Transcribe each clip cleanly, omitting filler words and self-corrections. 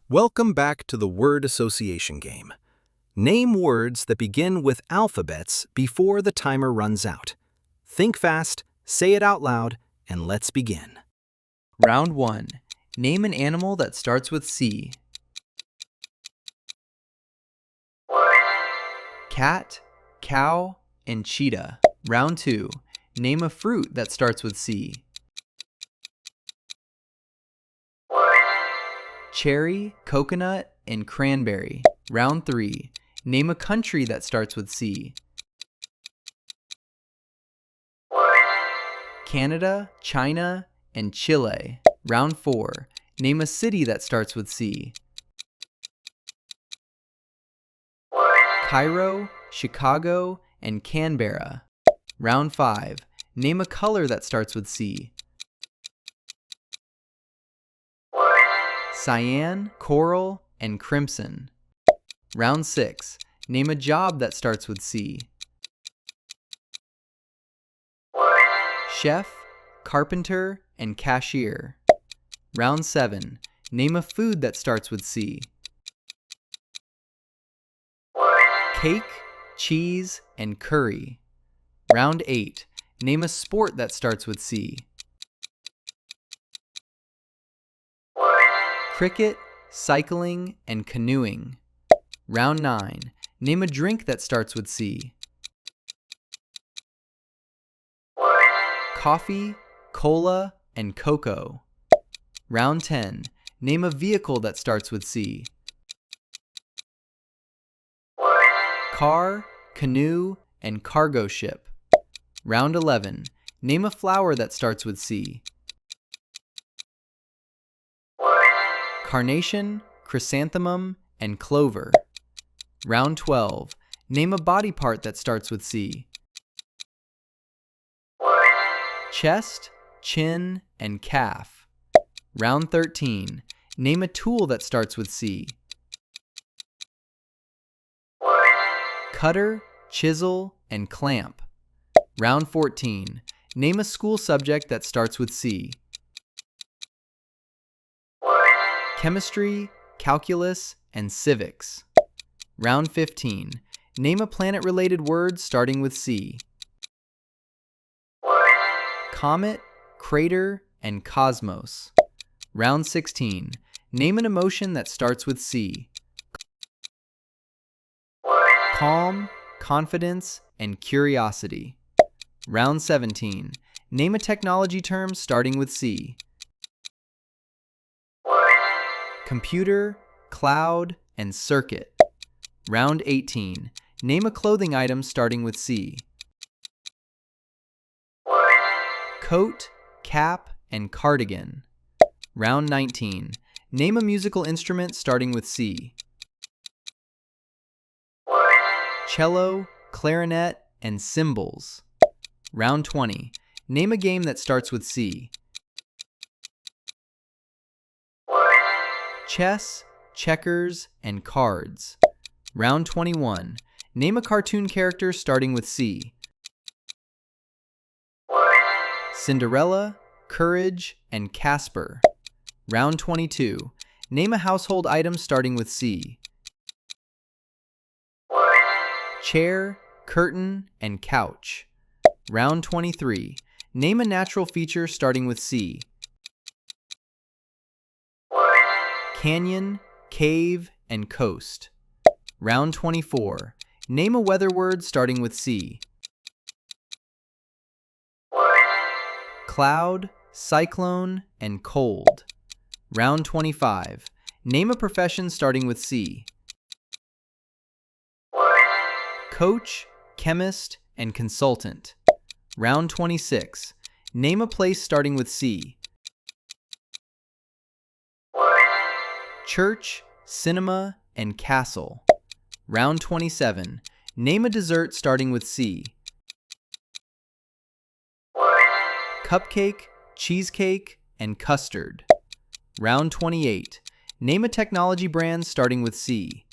Welcome back to the word association game. Name words that begin with alphabets before the timer runs out. Think fast, say it out loud, and let's begin. Round 1. Name an animal that starts with C. Cat, cow, and cheetah. Round 2. Name a fruit that starts with C. Cherry, coconut, and cranberry. Round 3. Name a country that starts with C. Canada, China, and Chile. Round 4. Name a city that starts with C. Cairo, Chicago, and Canberra. Round 5. Name a color that starts with C. Cyan, coral, and crimson. Round 6. Name a job that starts with C. Chef, carpenter, and cashier. Round 7. Name a food that starts with C. Cake, cheese, and curry. Round 8. Name a sport that starts with C. Cricket, cycling, and canoeing. Round 9. Name a drink that starts with C. Coffee, cola, and cocoa. Round 10. Name a vehicle that starts with C. Car, canoe, and cargo ship. Round 11. Name a flower that starts with C. Carnation, chrysanthemum, and clover. Round 12. Name a body part that starts with C. Chest, chin, and calf. Round 13. Name a tool that starts with C. Cutter, chisel, and clamp. Round 14. Name a school subject that starts with C. Chemistry, calculus, and civics. Round 15. Name a planet-related word starting with C. Comet, crater, and cosmos. Round 16. Name an emotion that starts with C. Calm, confidence, and curiosity. Round 17. Name a technology term starting with C. Computer, cloud, and circuit. Round 18. Name a clothing item starting with C. Coat, cap, and cardigan. Round 19. Name a musical instrument starting with C. Cello, clarinet, and cymbals. Round 20. Name a game that starts with C. Chess, checkers, and cards. Round 21. Name a cartoon character starting with C. Cinderella, Courage, and Casper. Round 22. Name a household item starting with C. Chair, curtain, and couch. Round 23. Name a natural feature starting with C. Canyon, cave, and coast. Round 24. Name a weather word starting with C. Cloud, cyclone, and cold. Round 25. Name a profession starting with C. Coach, chemist, and consultant. Round 26. Name a place starting with C. Church, cinema, and castle. Round 27. Name a dessert starting with C. Cupcake, cheesecake, and custard. Round 28. Name a technology brand starting with C.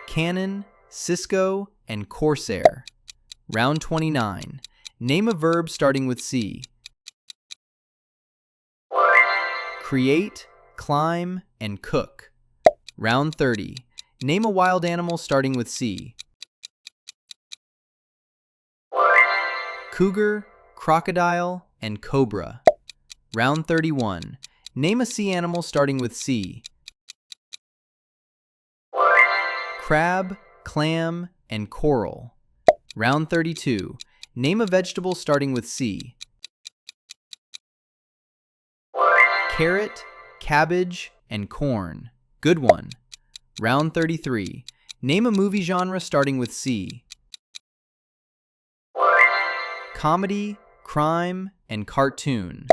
Canon, Cisco, and Corsair. Round 29. Name a verb starting with C. Create, climb, and cook. Round 30. Name a wild animal starting with C. Cougar, crocodile, and cobra. Round 31. Name a sea animal starting with C. Crab, clam, and coral. Round 32. Name a vegetable starting with C. Carrot, cabbage, and corn. Good one. Round 33. Name a movie genre starting with C. Comedy, crime, and cartoon.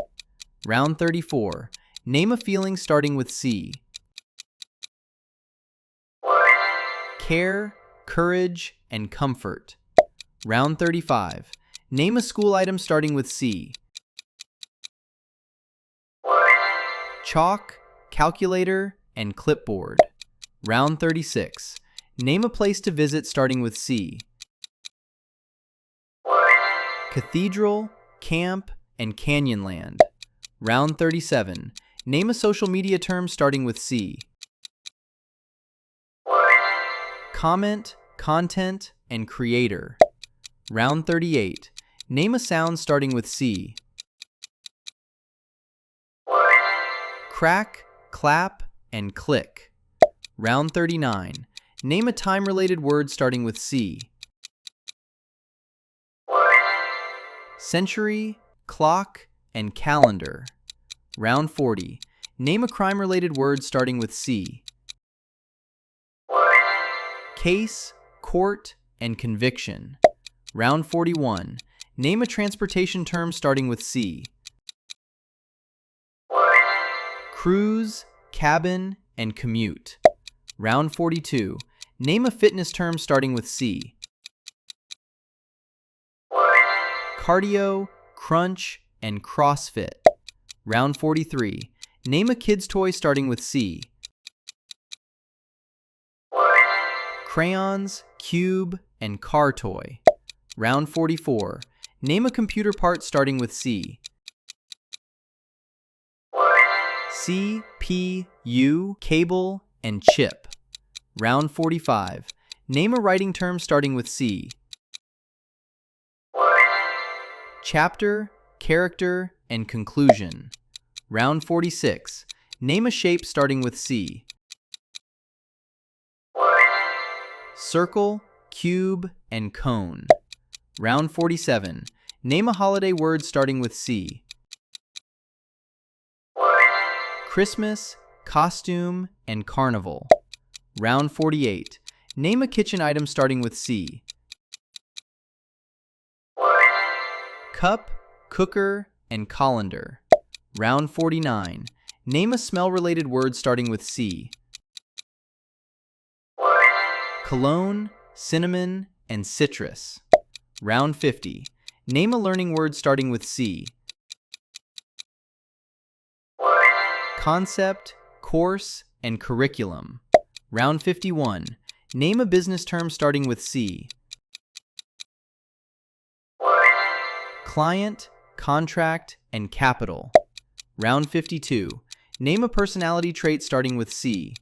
Round 34. Name a feeling starting with C. Care, courage, and comfort. Round 35. Name a school item starting with C. Chalk, calculator, and clipboard. Round 36. Name a place to visit starting with C. Cathedral, camp, and canyonland. Round 37. Name a social media term starting with C. Comment, content, and creator. Round 38. Name a sound starting with C. Crack, clap, and click. Round 39. Name a time-related word starting with C. Century, clock, and calendar. Round 40. Name a crime-related word starting with C. Case, court, and conviction. Round 41. Name a transportation term starting with C. Cruise, cabin, and commute. Round 42. Name a fitness term starting with C. Cardio, crunch, and CrossFit. Round 43. Name a kid's toy starting with C. Crayons, cube, and car toy. Round 44. Name a computer part starting with C. CPU, cable, and chip. Round 45. Name a writing term starting with C. Chapter, character, and conclusion. Round 46. Name a shape starting with C. Circle, cube, and cone. Round 47. Name a holiday word starting with C. Christmas, costume, and carnival. Round 48. Name a kitchen item starting with C. Cup, cooker, and colander. Round 49. Name a smell-related word starting with C. Cologne, cinnamon, and citrus. Round 50. Name a learning word starting with C. Concept, course, and curriculum. Round 51. Name a business term starting with C. Client, contract, and capital. Round 52. Name a personality trait starting with C.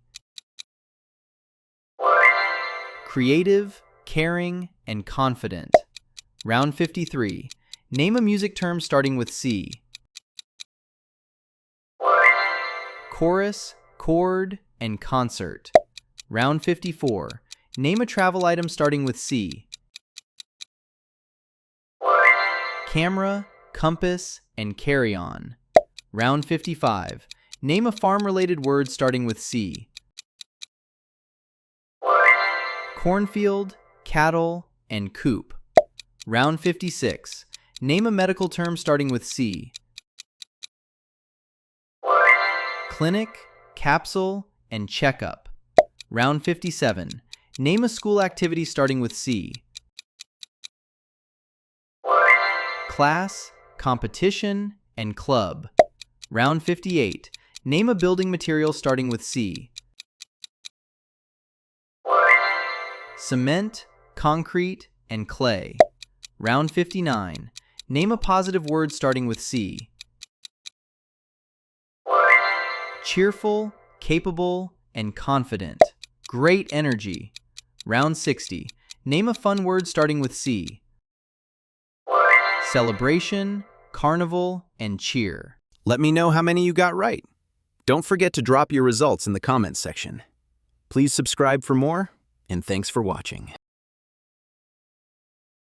Creative, caring, and confident. Round 53. Name a music term starting with C. Chorus, chord, and concert. Round 54. Name a travel item starting with C. Camera, compass, and carry-on. Round 55. Name a farm-related word starting with C. Cornfield, cattle, and coop. Round 56. Name a medical term starting with C. Clinic, capsule, and checkup. Round 57. Name a school activity starting with C. Class, competition, and club. Round 58. Name a building material starting with C. Cement, concrete, and clay. Round 59. Name a positive word starting with C. cheerful, capable, and confident. Great energy. Round 60. Name a fun word starting with C. Celebration, carnival, and cheer. Let me know how many you got right. Don't forget to drop your results in the comments section. Please subscribe for more, and thanks for watching.